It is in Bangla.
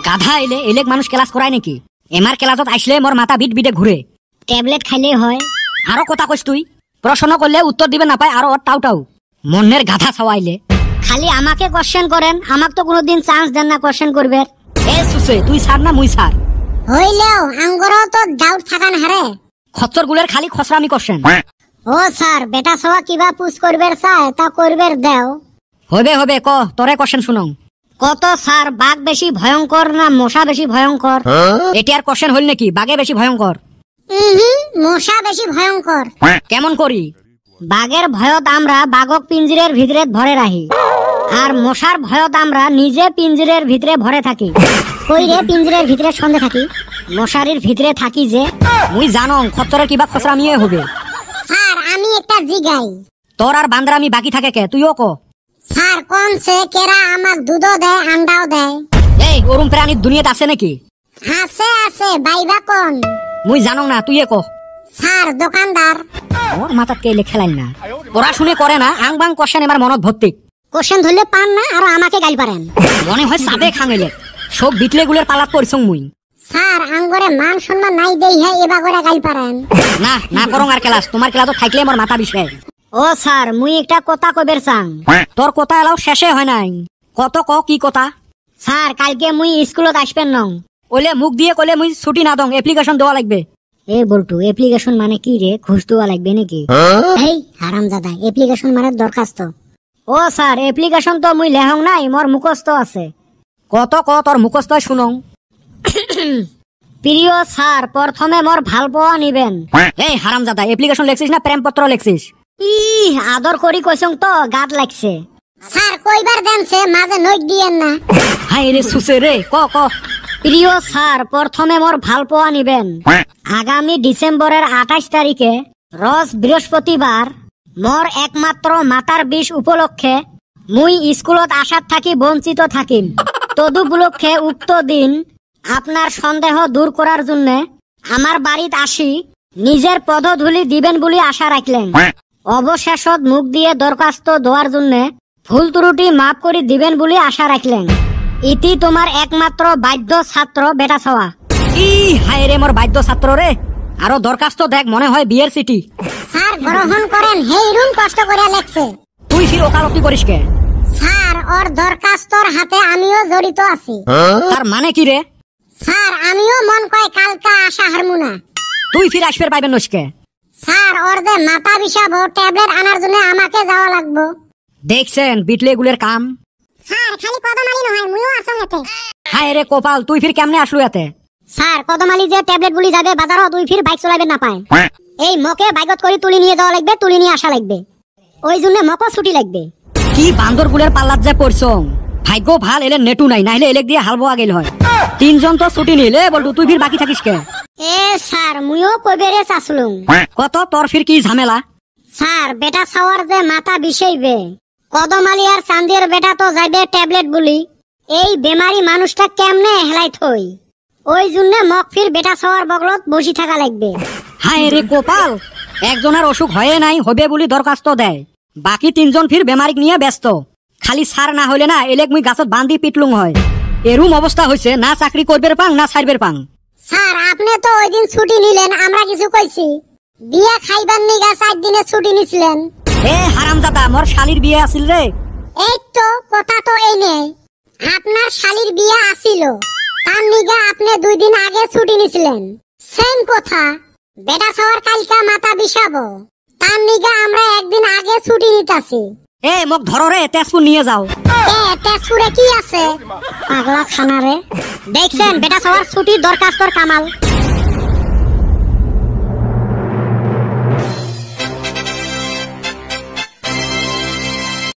গাধা এলে এলেক মানুষ ক্লাস করায় নাকি? এমার ক্লাসত আসলে মোর মাথা বিট বিটে ঘুরে। ট্যাবলেট খাইলে হয়। আরো কথা কইস তুই? প্রশ্ন করলে উত্তর দিবে না পায় আরো টাউ টাউ। মনের গাধা ছাওয়াইলে খালি আমাকে কোশ্চেন করেন, আমাক তো কোনোদিন চান্স দেন না কোশ্চেন করবে। এ সুসে তুই ছাড় না মুই ছাড়। হইলেও আঙ্গরও তো ডাউট থাকা না হারে। খচ্চর গুলের খালি খসরামি কোশ্চেন। ও স্যার বেটা সওয়া কিবা পুছ করবে চায় তা করবে দেও। হবে ক তোরে কোশ্চেন শুনং। কত স্যার বাঘ বেশি ভয়ঙ্কর না মশা বেশি ভয়ঙ্কর? এটি আর কোশ্চেন হইল নাকি? বাঘে বেশি ভয়ঙ্কর। মশা বেশি ভয়ঙ্কর। কেমন করি? বাঘের ভয়ত আমরা বাঘক পিঞ্জিরের ভিতরে ভরে রাখি, আর মশার ভয়ত আমরা নিজে পিঞ্জিরের ভিতরে ভরে থাকি। কই রে পিঞ্জিরের ভিতরে সন্ধে থাকি? মশারির ভিতরে থাকি যে। মুই জানং খচ্চরের কিবা খসরামিয়ে হবে। স্যার আমি একটা জিগাই। তোর আর বান্দরামি বাকি থাকে কে? তুইও ক। স্যার কোন সে কেরা আমাক দুধও দেয় আন্ডাও দেয়? এই ওরম প্রাণী দুনিয়াতে আছে নাকি? আছে বাইবা কোন? মুই জানং না, তুইয়ে ক। স্যার দোকানদার। ওর মাথাত কেলে খেলাইন না, পড়াশুনে করে না, আং বাং কোশ্চেন এবার মনত ভর্তি। কোশ্চেন ধরলে পান না আর আমাকে গাইল পারেন। মনে হয় সাবে খাঙেলে সব বিটলে গুলের পালাত পড়ছং মুই। স্যার আঙ্গরে মান সম্মান নাই দেই হ্যাঁ এবা করে গাইল পারেন। না করং আর ক্লাস, তোমার ক্লাস তো থাকলে মোর মাথা বিষয়। ও স্যার মুই একটা কথা কইবের চাং। তোর কথা এলাও শেষে হয় নাই। কত ক কি কথা? স্যার কালকে মুই স্কুলত আসবেন নং, ওলে মুখ দিয়ে কইলে মুই ছুটি না দং, অ্যাপ্লিকেশন দেওয়া লাগবে। এ বলটু অ্যাপ্লিকেশন মানে কি রে? ঘুষ দেওয়া লাগবে নাকি? এই হারামজাদা অ্যাপ্লিকেশন মানে দরখাস্ত। ও স্যার অ্যাপ্লিকেশন তো মুই লেহং নাই, মোর মুখস্থ আছে। কত ক তোর মুখস্থ শুনং। প্রিয় স্যার প্রথমে মোর ভাল পাওয়া নিবেন। এই হারামজাদা অ্যাপ্লিকেশন লেখছিস না প্রেমপত্র লেখছিস? আদর করি কইছং তো গাত লাগছে। স্যার কইবার দেনছে মাঝে নইট দিয়েন না। হাই রে সুসে রে ক। প্রিয় স্যার প্রথমে মোর ভাল পাওয়া নিবেন। আগামী ডিসেম্বরের 28 তারিখে রোজ বৃহস্পতিবার মোর একমাত্র মাতার বিষ উপলক্ষে মুই স্কুলত আসার থাকি বঞ্চিত থাকিম। তদুপলক্ষে উক্ত দিন আপনার সন্দেহ দূর করার জন্য আমার বাড়িত আসি নিজের পদধূলি দিবেন বলে আশা রাখলেন। অবশেষত মুখ দিয়ে দরখাস্ত দেওয়ার জন্য ভুল ত্রুটি মাফ করে দিবেন বলে আশা রাখলেন। ইতি তোমার একমাত্র বাধ্য ছাত্র বেটা ছাওয়া। হায় রে মোর বাধ্য ছাত্র রে। আরো দরখাস্ত দেখ, মনে হয় বিয়ের সিটি। স্যার গ্রহণ করেন, হেই রুম কষ্ট করে লেখছে। তুই ফির ওকালতি করিস কে? স্যার ওর দরখাস্তর হাতে আমিও জড়িত আছি। তার মানে কি রে? স্যার আমিও মন কয় কালকা আশা হারমু না। তুই ফির আসবে পাইবেন নসকে? স্যার ওর যে মাথা বিষাবো ট্যাবলেট আনার জন্য আমাকে যাওয়া লাগবো। দেখছেন বিটলে গুলের কাম। স্যার খালি কদমালি নহয় মুইও আসং এতে। হায় রে কপাল, তুই ফির কেমনে আসলু এতে? স্যার কদমালি যে ট্যাবলেট বলি যাবে বাজারও, তুই ফির বাইক চালাবেন না পায়। এই মকে বাইকত করে তুলি নিয়ে যাওয়া লাগবে, তুলি নিয়ে আসা লাগবে। ওই জন্য মকও ছুটি লাগবে। কি বান্দর গুলের পাল্লাত যে পড়ছং। ভাগ্য ভাল এলে নেটু নাই, নাইলে এলেক দিয়ে হাল বোয়া গেল হয়। তিনজন তো ছুটি নিলে বলটু, তুই ফির বাকি থাকিস কে? এ স্যার মুইও কইবেরে চাসলুম। কত তোর ফির কি ঝামেলা? স্যার বেটা ছাওয়ার যে মাথা বিষাইবে, কদমালি আর চান্দির বেটা তো যাইবে ট্যাবলেট বলি। এই বেমারি মানুষটা কেমনে হেলাই থই, ওই জন্য মক ফির বেটা ছাওয়ার বগলত বসি থাকা লাগবে। হায় রে কপাল, একজনের অসুখ হয়ে নাই হবে বলি দরখাস্ত দেয়, বাকি তিনজন ফির বেমারিক নিয়ে ব্যস্ত। খালি সার না হইলে না এলেক মুই গাছত বান্ধি পিটলুং হয়। এরুম অবস্থা হয়েছে, না চাকরি করবের পাং না ছাড়বের পাং। স্যার আপনি তো ওই দিন ছুটি নিলেন, আমরা কিছু কইছি? বিয়া খাইবার নিগা 4 দিনের ছুটি নিছিলেন। এ হারামজাদা মোর শালির বিয়ে আছিল রে। এই তো কথা তো এই নেই, আপনার শালির বিয়া আছিল, তার নিগা আপনি 2 দিন আগে ছুটি নিছিলেন। সেম কথা, বেটা ছাওয়ার কালকা মাথা বিষাবো, তার নিগা আমরা 1 দিন আগে ছুটি নিতাছি। এ মোক ধরো রে, তেজপুর নিয়ে যাও। তেজপুরে কি আছে? পাগলা খানা রে। দেখছেন বেটা ছাওয়ার ছুটির দরখাস্তর কামাল।